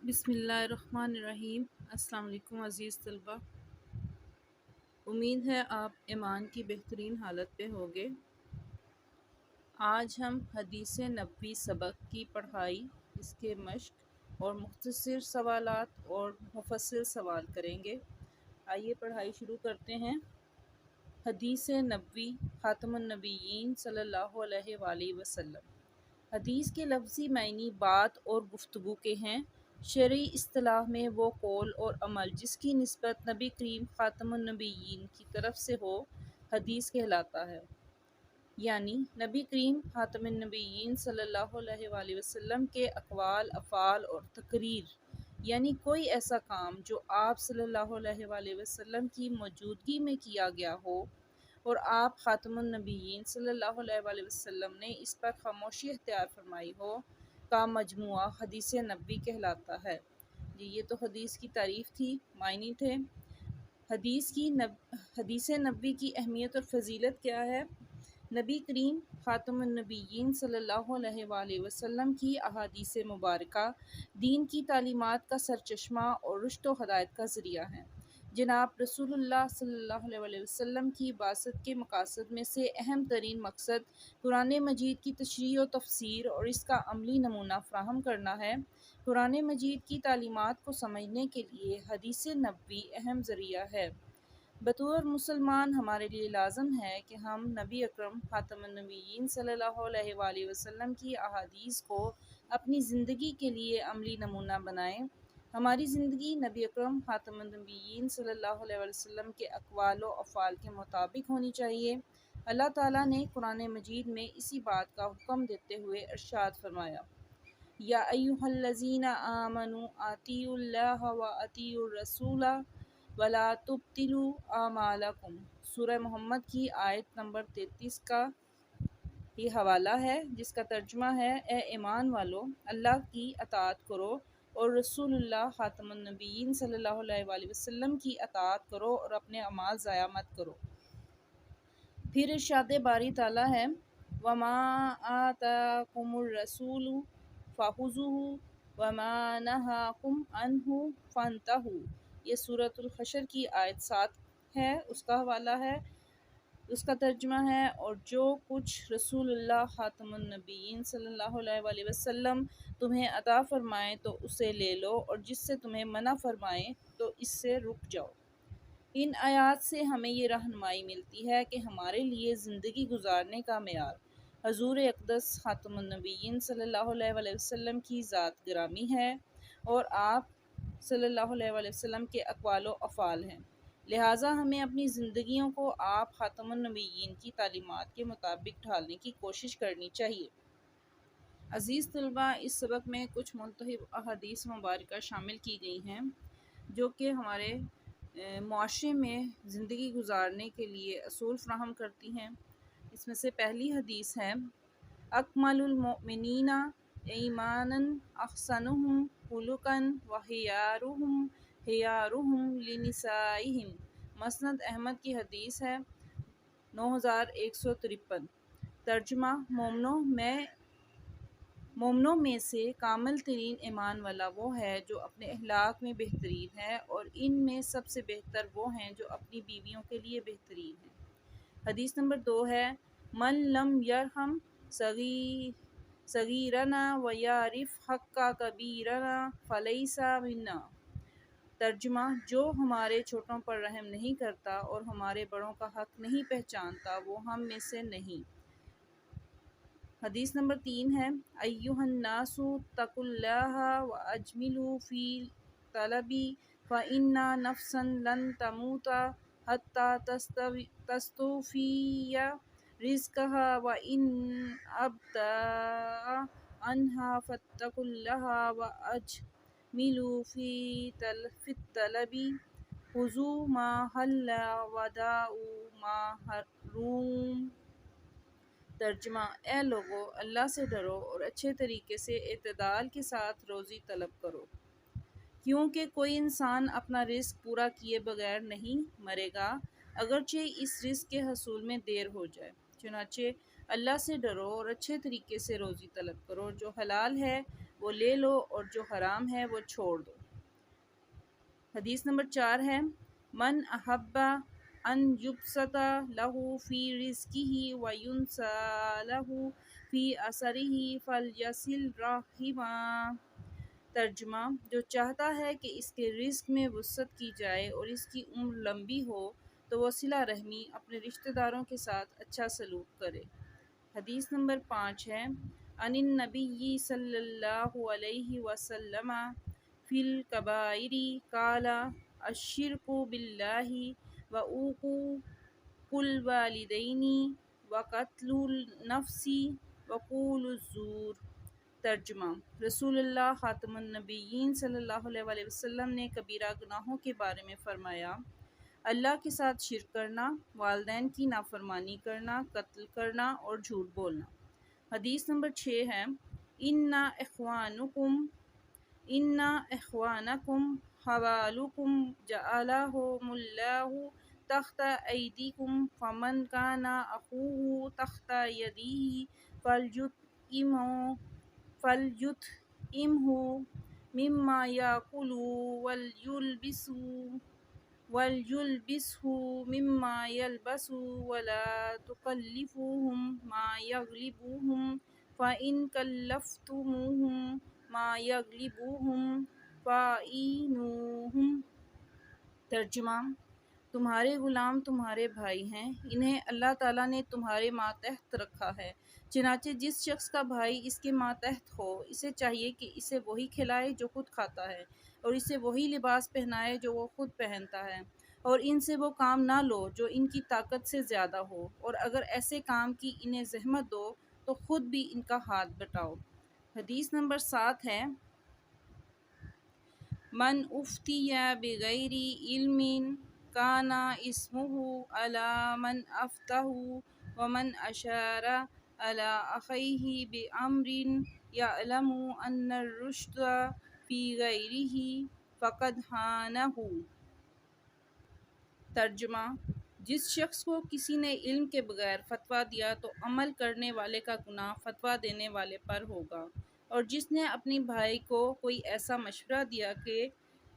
بسم اللہ الرحمن الرحیم۔ السلام علیکم عزیز طلبہ، امید ہے آپ ایمان کی بہترین حالت پہ ہوگے۔ آج ہم حدیث نبوی سبق کی پڑھائی، اس کے مشق اور مختصر سوالات اور مفصل سوال کریں گے۔ آئیے پڑھائی شروع کرتے ہیں۔ حدیث نبوی خاتم النبیین صلی اللہ علیہ وآلہ وسلم۔ حدیث کے لفظی معنی بات اور گفتگو کے ہیں۔ شرعی اصطلاح میں وہ قول اور عمل جس کی نسبت نبی کریم خاتم النبیین کی طرف سے ہو حدیث کہلاتا ہے۔ یعنی نبی کریم خاتم النبیین صلی اللہ علیہ وآلہ وسلم کے اقوال، افعال اور تقریر، یعنی کوئی ایسا کام جو آپ صلی اللہ علیہ وآلہ وسلم کی موجودگی میں کیا گیا ہو اور آپ خاتم النبیین صلی اللہ علیہ وآلہ وسلم نے اس پر خاموشی اختیار فرمائی ہو کا مجموعہ حدیث نبوی کہلاتا ہے۔ یہ تو حدیث کی تعریف تھی، معنی تھے۔ حدیث نبوی کی اہمیت اور فضیلت کیا ہے؟ نبی کریم خاتم النبیین صلی اللہ علیہ وآلہ وسلم کی احادیث مبارکہ دین کی تعلیمات کا سرچشمہ اور رشد و ہدایت کا ذریعہ ہیں۔ جناب رسول اللہ صلی اللہ علیہ وآلہ وسلم کی بعثت کے مقاصد میں سے اہم ترین مقصد قرآن مجید کی تشریح و تفسیر اور اس کا عملی نمونہ فراہم کرنا ہے۔ قرآن مجید کی تعلیمات کو سمجھنے کے لیے حدیث نبوی اہم ذریعہ ہے۔ بطور مسلمان ہمارے لیے لازم ہے کہ ہم نبی اکرم خاتم النبیین صلی اللہ علیہ وآلہ وسلم کی احادیث کو اپنی زندگی کے لیے عملی نمونہ بنائیں۔ ہماری زندگی نبی اکرم خاتم النبیین صلی اللہ علیہ وسلم کے اقوال و افعال کے مطابق ہونی چاہیے۔ اللہ تعالیٰ نے قرآن مجید میں اسی بات کا حکم دیتے ہوئے ارشاد فرمایا، یا ایھا الذین آمنوا اطیعوا اللہ واطیعوا الرسول ولا تبطلوا اعمالکم۔ سورہ محمد کی آیت نمبر 33 کا یہ حوالہ ہے، جس کا ترجمہ ہے، اے ایمان والو، اللہ کی اطاعت کرو اور رسول اللہ خاتم النبیین صلی اللہ علیہ وآلہ وسلم کی اطاعت کرو اور اپنے اعمال ضائع مت کرو۔ پھر ارشاد باری تعالیٰ ہے، وَمَا آتَاكُمُ الرَّسُولُ فَخُذُوهُ وَمَا نَهَاكُمْ عَنْهُ فَانْتَهُوا۔ یہ سورۃ الحشر کی آیت 7 ہے، اس کا حوالہ ہے، اس کا ترجمہ ہے، اور جو کچھ رسول اللہ خاتم النبیین صلی اللہ علیہ وآلہ وسلم تمہیں عطا فرمائیں تو اسے لے لو، اور جس سے تمہیں منع فرمائیں تو اس سے رک جاؤ۔ ان آیات سے ہمیں یہ رہنمائی ملتی ہے کہ ہمارے لیے زندگی گزارنے کا معیار حضور اقدس خاتم النبیین صلی اللہ علیہ وآلہ وسلم کی ذات گرامی ہے اور آپ صلی اللہ علیہ وآلہ وسلم کے اقوال و افعال ہیں۔ لہٰذا ہمیں اپنی زندگیوں کو آپ خاتم النبیین کی تعلیمات کے مطابق ڈھالنے کی کوشش کرنی چاہیے۔ عزیز طلبہ، اس سبق میں کچھ منتخب احادیث مبارکہ شامل کی گئی ہیں جو کہ ہمارے معاشرے میں زندگی گزارنے کے لیے اصول فراہم کرتی ہیں۔ اس میں سے پہلی حدیث ہے، اکمل المؤمنین ایمانا احسنہم خلقا وخیارہم خیارہم لنسائہم۔ مسند احمد کی حدیث ہے، 9153۔ ترجمہ، مومنوں میں سے کامل ترین ایمان والا وہ ہے جو اپنے اخلاق میں بہترین ہے، اور ان میں سب سے بہتر وہ ہیں جو اپنی بیویوں کے لیے بہترین ہیں۔ حدیث نمبر 2 ہے، من لم یرحم صغیرنا ویعرف حق کبیرنا فلیس منا۔ ترجمہ، جو ہمارے چھوٹوں پر رحم نہیں کرتا اور ہمارے بڑوں کا حق نہیں پہچانتا وہ ہم میں سے نہیں۔ حدیث نمبر 3 ہے، ایھا الناس اتقوا اللہ واجملوا فی الطلب فإن نفسا لن تموت حتی تستوفی رزقها وإن أبطأ عنها فاتقوا الله واجملوا في الطلب خذوا ما حل ودعوا ما حرم۔ ترجمہ، اے لوگو، اللہ سے ڈرو اور اچھے طریقے سے اعتدال کے ساتھ روزی طلب کرو، کیونکہ کوئی انسان اپنا رزق پورا کیے بغیر نہیں مرے گا، اگرچہ اس رزق کے حصول میں دیر ہو جائے۔ چنانچہ اللہ سے ڈرو اور اچھے طریقے سے روزی طلب کرو، جو حلال ہے وہ لے لو اور جو حرام ہے وہ چھوڑ دو۔ حدیث نمبر 4 ہے من احب ان یبسط لہ فی رزقہ وینسى لہ فی اثرہ فلیصل رحمہ۔ ترجمہ، جو چاہتا ہے کہ اس کے رزق میں وسعت کی جائے اور اس کی عمر لمبی ہو تو وہ صلہ رحمی اپنے رشتہ داروں کے ساتھ اچھا سلوک کرے۔ حدیث نمبر 5 ہے عن النبی صلی اللہ علیہ وسلم فی الکبائر قال الشرک باللہ وعقوق الوالدین وقتل النفس وقول الزور۔ ترجمہ، رسول اللہ خاتم النبیین صلی اللہ علیہ وآلہ وسلم نے کبیرہ گناہوں کے بارے میں فرمایا: اللہ کے ساتھ شرک کرنا، والدین کی نافرمانی کرنا، قتل کرنا اور جھوٹ بولنا۔ حدیث نمبر 6 ہے ان اخوانکم حوالکم جعلہم اللہ تحت ایدیکم فمن کان اخوہ تحت یدیہ فلیطعمہ مما یاکل وليلبسه مما يلبس ولا تكلفوهم ما يغلبوهم فإن كلفتموهم ما يغلبوهم فإنوهم۔ ترجمہ، تمہارے غلام تمہارے بھائی ہیں، انہیں اللہ تعالیٰ نے تمہارے ماتحت رکھا ہے، چنانچہ جس شخص کا بھائی اس کے ماتحت ہو اسے چاہیے کہ اسے وہی کھلائے جو خود کھاتا ہے اور اسے وہی لباس پہنائے جو وہ خود پہنتا ہے، اور ان سے وہ کام نہ لو جو ان کی طاقت سے زیادہ ہو، اور اگر ایسے کام کی انہیں زحمت دو تو خود بھی ان کا ہاتھ بٹاؤ۔ حدیث نمبر 7 ہے من افتی بغیر علم کان اسمہ علی من افتہ ومن اشار علی اخیہ بامر یعلم ان الرشد فی غیرہ فقد خانہ۔ ترجمہ، جس شخص کو کسی نے علم کے بغیر فتویٰ دیا تو عمل کرنے والے کا گناہ فتویٰ دینے والے پر ہوگا، اور جس نے اپنے بھائی کو کوئی ایسا مشورہ دیا کہ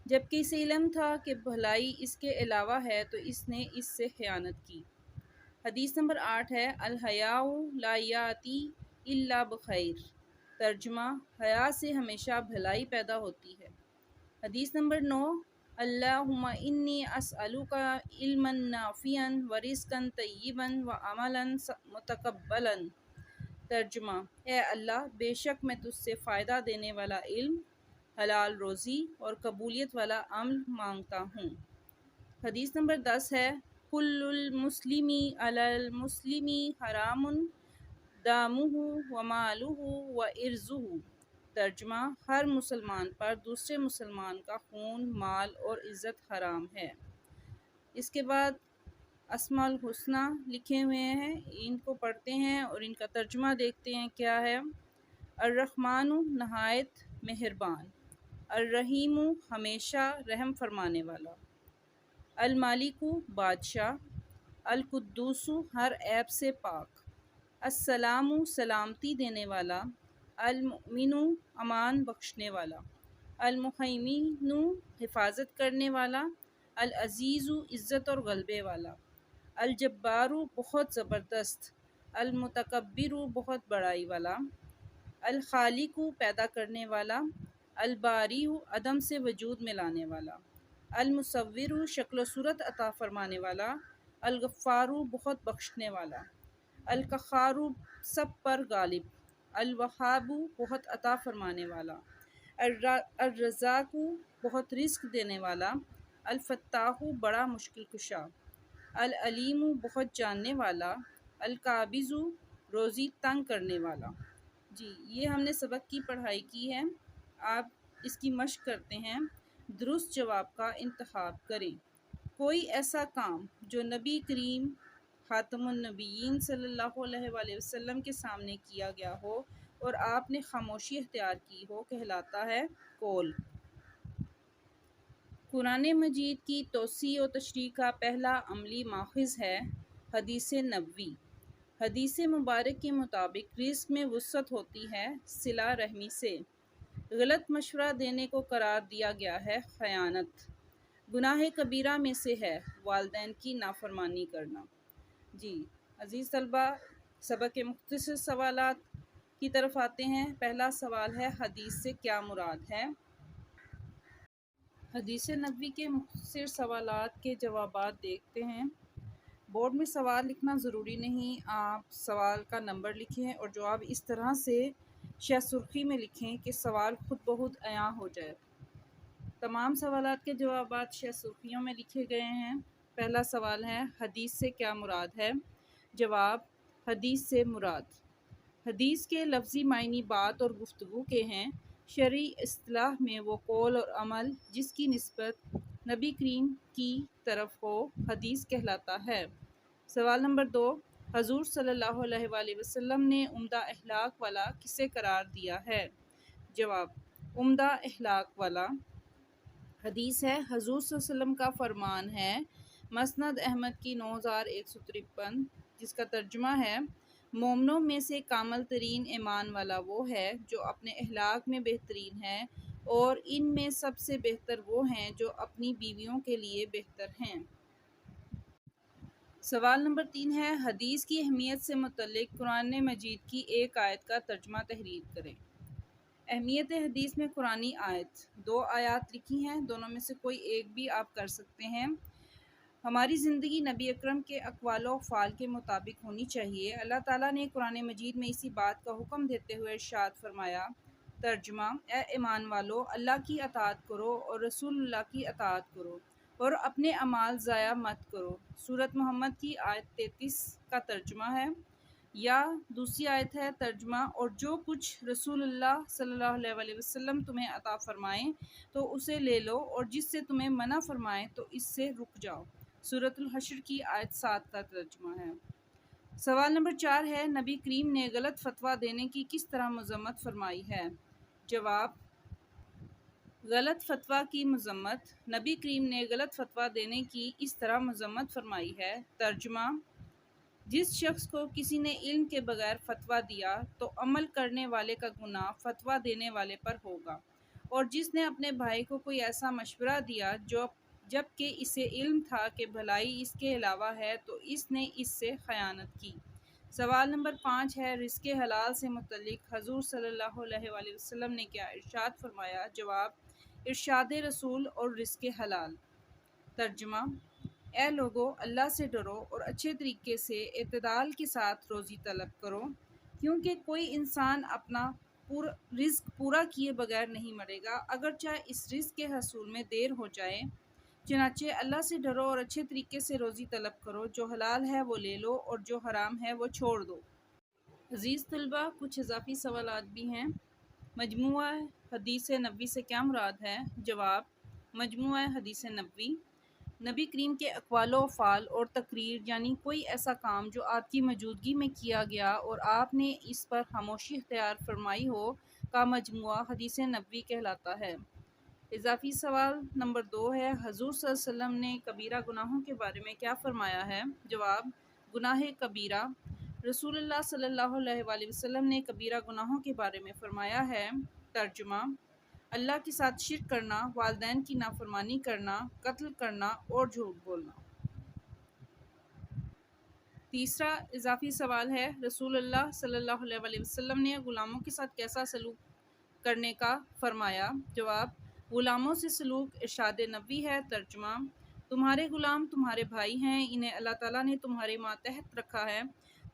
جبکہ اسے علم تھا کہ بھلائی اس کے علاوہ ہے تو اس نے اس سے خیانت کی۔ حدیث نمبر 8 ہے الحیاء لا یاتی الا بخیر۔ ترجمہ، حیا سے ہمیشہ بھلائی پیدا ہوتی ہے۔ حدیث نمبر 9 اللہم انی اسألک علما نافعا ورزقا طیبا وعملا متقبلا۔ ترجمہ، اے اللہ، بے شک میں تجھ سے فائدہ دینے والا علم، حلال روزی اور قبولیت والا عمل مانگتا ہوں۔ حدیث نمبر 10 ہے کل المسلم علی المسلم حرام دمہ ومالہ وعرضہ۔ ترجمہ، ہر مسلمان پر دوسرے مسلمان کا خون، مال اور عزت حرام ہے۔ اس کے بعد اسماء الحسنی لکھے ہوئے ہیں، ان کو پڑھتے ہیں اور ان کا ترجمہ دیکھتے ہیں کیا ہے۔ الرحمن نہایت مہربان، الرحیم ہمیشہ رحم فرمانے والا، المالک بادشاہ، القدوس ہر عیب سے پاک، السلام سلامتی دینے والا، المؤمن امان بخشنے والا، المہیمن حفاظت کرنے والا، العزیز عزت اور غلبے والا، الجبار بہت زبردست، المتکبر بہت بڑائی والا، الخالق پیدا کرنے والا، الباری عدم سے وجود میں لانے والا، المصور شکل و صورت عطا فرمانے والا، الغفار بہت بخشنے والا، القہار سب پر غالب، الوہاب بہت عطا فرمانے والا، الرزاق بہت رزق دینے والا، الفتاح بڑا مشکل کشا، العلیم بہت جاننے والا، القابض روزی تنگ کرنے والا۔ جی، یہ ہم نے سبق کی پڑھائی کی ہے، آپ اس کی مشق کرتے ہیں، درست جواب کا انتخاب کریں۔ کوئی ایسا کام جو نبی کریم خاتم النبیین صلی اللہ علیہ وآلہ وسلم کے سامنے کیا گیا ہو اور آپ نے خاموشی اختیار کی ہو کہلاتا ہے قول۔ قرآن مجید کی توسیع و تشریح کا پہلا عملی ماخذ ہے حدیث نبوی۔ حدیث مبارک کے مطابق رزق میں وسعت ہوتی ہے صلہ رحمی سے۔ غلط مشورہ دینے کو قرار دیا گیا ہے خیانت۔ گناہ کبیرہ میں سے ہے والدین کی نافرمانی کرنا۔ جی عزیز طلبہ، سبق کے مختصر سوالات کی طرف آتے ہیں۔ پہلا سوال ہے حدیث سے کیا مراد ہے؟ حدیث نبوی کے مختصر سوالات کے جوابات دیکھتے ہیں۔ بورڈ میں سوال لکھنا ضروری نہیں، آپ سوال کا نمبر لکھیں اور جواب اس طرح سے شہ سرخی میں لکھیں کہ سوال خود بخود عیاں ہو جائے۔ تمام سوالات کے جوابات شہ سرخیوں میں لکھے گئے ہیں۔ پہلا سوال ہے حدیث سے کیا مراد ہے؟ جواب: حدیث سے مراد حدیث کے لفظی معنی بات اور گفتگو کے ہیں۔ شرعی اصطلاح میں وہ قول اور عمل جس کی نسبت نبی کریم کی طرف ہو حدیث کہلاتا ہے۔ سوال نمبر 2، حضور صلی اللہ علیہ وآلہ وسلم نے عمدہ اخلاق والا کسے قرار دیا ہے؟ جواب: عمدہ اخلاق والا حدیث ہے۔ حضور صلی اللہ علیہ وسلم کا فرمان ہے، مسند احمد کی 9153، جس کا ترجمہ ہے: مومنوں میں سے کامل ترین ایمان والا وہ ہے جو اپنے اخلاق میں بہترین ہے، اور ان میں سب سے بہتر وہ ہیں جو اپنی بیویوں کے لیے بہتر ہیں۔ سوال نمبر 3 ہے حدیث کی اہمیت سے متعلق قرآن مجید کی ایک آیت کا ترجمہ تحریر کریں۔ اہمیت حدیث میں قرآنی آیت، 2 آیات لکھی ہیں، دونوں میں سے کوئی ایک بھی آپ کر سکتے ہیں۔ ہماری زندگی نبی اکرم کے اقوال و افعال کے مطابق ہونی چاہیے۔ اللہ تعالیٰ نے قرآن مجید میں اسی بات کا حکم دیتے ہوئے ارشاد فرمایا۔ ترجمہ: اے ایمان والو، اللہ کی اطاعت کرو اور رسول اللہ کی اطاعت کرو اور اپنے اعمال ضائع مت کرو۔ سورۃ محمد کی آیت 33 کا ترجمہ ہے، یا دوسری آیت ہے ترجمہ: اور جو کچھ رسول اللہ صلی اللہ علیہ وآلہ وسلم تمہیں عطا فرمائیں تو اسے لے لو، اور جس سے تمہیں منع فرمائیں تو اس سے رک جاؤ۔ سورۃ الحشر کی آیت 7 کا ترجمہ ہے۔ سوال نمبر 4 ہے نبی کریم نے غلط فتویٰ دینے کی کس طرح مذمت فرمائی ہے؟ جواب: غلط فتویٰ کی مذمت نبی کریم نے غلط فتویٰ دینے کی اس طرح مذمت فرمائی ہے۔ ترجمہ: جس شخص کو کسی نے علم کے بغیر فتویٰ دیا تو عمل کرنے والے کا گناہ فتویٰ دینے والے پر ہوگا، اور جس نے اپنے بھائی کو کوئی ایسا مشورہ دیا جب کہ اسے علم تھا کہ بھلائی اس کے علاوہ ہے تو اس نے اس سے خیانت کی۔ سوال نمبر 5 ہے رزق حلال سے متعلق حضور صلی اللہ علیہ وآلہ وسلم نے کیا ارشاد فرمایا؟ جواب: ارشاد رسول اور رزق حلال۔ ترجمہ: اے لوگو، اللہ سے ڈرو اور اچھے طریقے سے اعتدال کے ساتھ روزی طلب کرو، کیونکہ کوئی انسان اپنا رزق پورا کیے بغیر نہیں مرے گا، اگرچہ اس رزق کے حصول میں دیر ہو جائے۔ چنانچہ اللہ سے ڈرو اور اچھے طریقے سے روزی طلب کرو، جو حلال ہے وہ لے لو اور جو حرام ہے وہ چھوڑ دو۔ عزیز طلبہ، کچھ اضافی سوالات بھی ہیں۔ مجموعہ حدیث نبوی سے کیا مراد ہے؟ جواب: مجموعہ حدیث نبوی نبی کریم کے اقوال و افعال اور تقریر، یعنی کوئی ایسا کام جو آپ کی موجودگی میں کیا گیا اور آپ نے اس پر خاموشی اختیار فرمائی ہو، کا مجموعہ حدیث نبوی کہلاتا ہے۔ اضافی سوال نمبر 2 ہے حضور صلی اللہ علیہ وسلم نے کبیرہ گناہوں کے بارے میں کیا فرمایا ہے؟ جواب: گناہ کبیرہ رسول اللہ صلی اللہ علیہ وآلہ وسلم نے کبیرہ گناہوں کے بارے میں فرمایا ہے۔ ترجمہ: اللہ کے ساتھ شرک کرنا، والدین کی نافرمانی کرنا، قتل کرنا اور جھوٹ بولنا۔ تیسرا اضافی سوال ہے رسول اللہ صلی اللہ علیہ وآلہ وسلم نے غلاموں کے ساتھ کیسا سلوک کرنے کا فرمایا؟ جواب: غلاموں سے سلوک ارشاد نبوی ہے۔ ترجمہ: تمہارے غلام تمہارے بھائی ہیں، انہیں اللہ تعالیٰ نے تمہارے ماتحت رکھا ہے،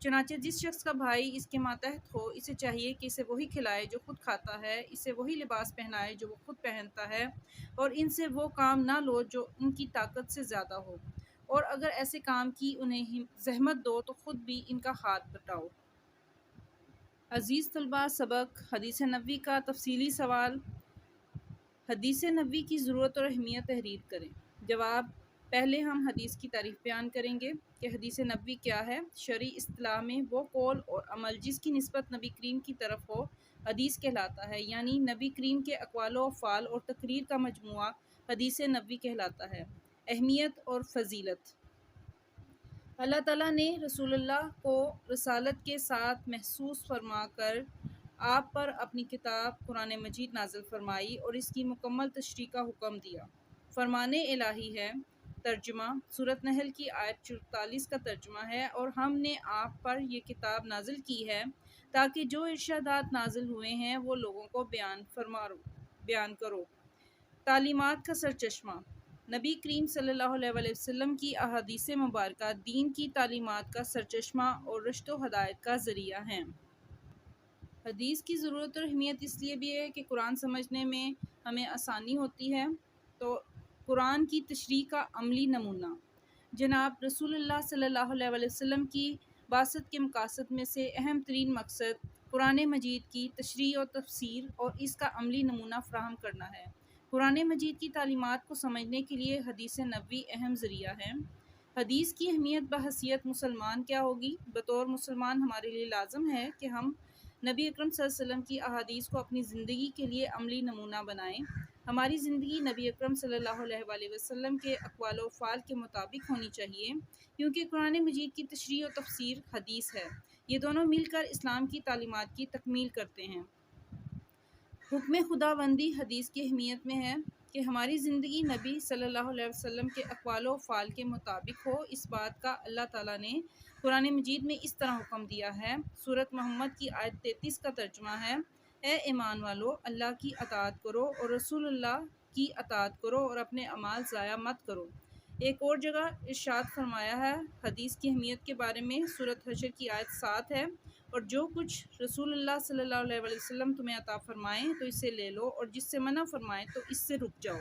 چنانچہ جس شخص کا بھائی اس کے ماتحت ہو، اسے چاہیے کہ اسے وہی کھلائے جو خود کھاتا ہے، اسے وہی لباس پہنائے جو وہ خود پہنتا ہے، اور ان سے وہ کام نہ لو جو ان کی طاقت سے زیادہ ہو، اور اگر ایسے کام کی انہیں زحمت دو تو خود بھی ان کا ہاتھ بٹاؤ۔ عزیز طلبہ، سبق حدیث نبوی کا تفصیلی سوال: حدیث نبوی کی ضرورت اور اہمیت تحریر کریں۔ جواب: پہلے ہم حدیث کی تعریف بیان کریں گے کہ حدیث نبوی کیا ہے۔ شرعی اصطلاح میں وہ قول اور عمل جس کی نسبت نبی کریم کی طرف ہو حدیث کہلاتا ہے، یعنی نبی کریم کے اقوال و افعال اور تقریر کا مجموعہ حدیث نبوی کہلاتا ہے۔ اہمیت اور فضیلت: اللہ تعالیٰ نے رسول اللہ کو رسالت کے ساتھ محسوس فرما کر آپ پر اپنی کتاب قرآن مجید نازل فرمائی اور اس کی مکمل تشریح کا حکم دیا۔ فرمان الہی ہے۔ ترجمہ سورۃ نحل کی آیت 44 کا ترجمہ ہے، اور ہم نے آپ پر یہ کتاب نازل کی ہے تاکہ جو ارشادات نازل ہوئے ہیں وہ لوگوں کو بیان کرو۔ تعلیمات کا سرچشمہ نبی کریم صلی اللہ علیہ وآلہ وسلم کی احادیث مبارکہ دین کی تعلیمات کا سرچشمہ اور رشد و ہدایت کا ذریعہ ہیں۔ حدیث کی ضرورت اور اہمیت اس لیے بھی ہے کہ قرآن سمجھنے میں ہمیں آسانی ہوتی ہے۔ تو قرآن کی تشریح کا عملی نمونہ جناب رسول اللہ صلی اللہ علیہ وآلہ وسلم کی بعثت کے مقاصد میں سے اہم ترین مقصد قرآن مجید کی تشریح و تفسیر اور اس کا عملی نمونہ فراہم کرنا ہے۔ قرآن مجید کی تعلیمات کو سمجھنے کے لیے حدیث نبوی اہم ذریعہ ہے۔ حدیث کی اہمیت بحیثیت مسلمان کیا ہوگی؟ بطور مسلمان ہمارے لیے لازم ہے کہ ہم نبی اکرم صلی اللہ علیہ وسلم کی احادیث کو اپنی زندگی کے لیے عملی نمونہ بنائیں۔ ہماری زندگی نبی اکرم صلی اللہ علیہ وآلہ وسلم کے اقوال و افعال کے مطابق ہونی چاہیے، کیونکہ قرآن مجید کی تشریح و تفسیر حدیث ہے۔ یہ دونوں مل کر اسلام کی تعلیمات کی تکمیل کرتے ہیں۔ حکم خداوندی حدیث کی اہمیت میں ہے کہ ہماری زندگی نبی صلی اللہ علیہ وسلم کے اقوال و افعال کے مطابق ہو۔ اس بات کا اللہ تعالیٰ نے قرآن مجید میں اس طرح حکم دیا ہے۔ سورۃ محمد کی آیت 33 کا ترجمہ ہے، اے ایمان والو، اللہ کی اطاعت کرو اور رسول اللہ کی اطاعت کرو اور اپنے اعمال ضائع مت کرو۔ ایک اور جگہ ارشاد فرمایا ہے حدیث کی اہمیت کے بارے میں، سورۃ حشر کی آیت 7 ہے، اور جو کچھ رسول اللہ صلی اللہ علیہ وآلہ وسلم تمہیں عطا فرمائیں تو اسے لے لو، اور جس سے منع فرمائیں تو اس سے رک جاؤ۔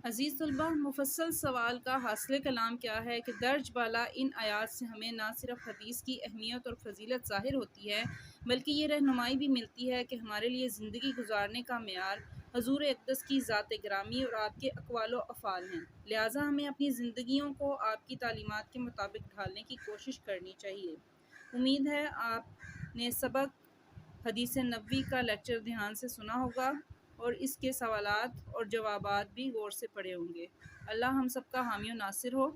عزیز طلبہ، مفصل سوال کا حاصل کلام کیا ہے کہ درج بالا ان آیات سے ہمیں نہ صرف حدیث کی اہمیت اور فضیلت ظاہر ہوتی ہے، بلکہ یہ رہنمائی بھی ملتی ہے کہ ہمارے لیے زندگی گزارنے کا معیار حضور اقدس کی ذات گرامی اور آپ کے اقوال و افعال ہیں۔ لہٰذا ہمیں اپنی زندگیوں کو آپ کی تعلیمات کے مطابق ڈھالنے کی کوشش کرنی چاہیے۔ امید ہے آپ نے سبق حدیث نبوی کا لیکچر دھیان سے سنا ہوگا اور اس کے سوالات اور جوابات بھی غور سے پڑھے ہوں گے۔ اللہ ہم سب کا حامی و ناصر ہو۔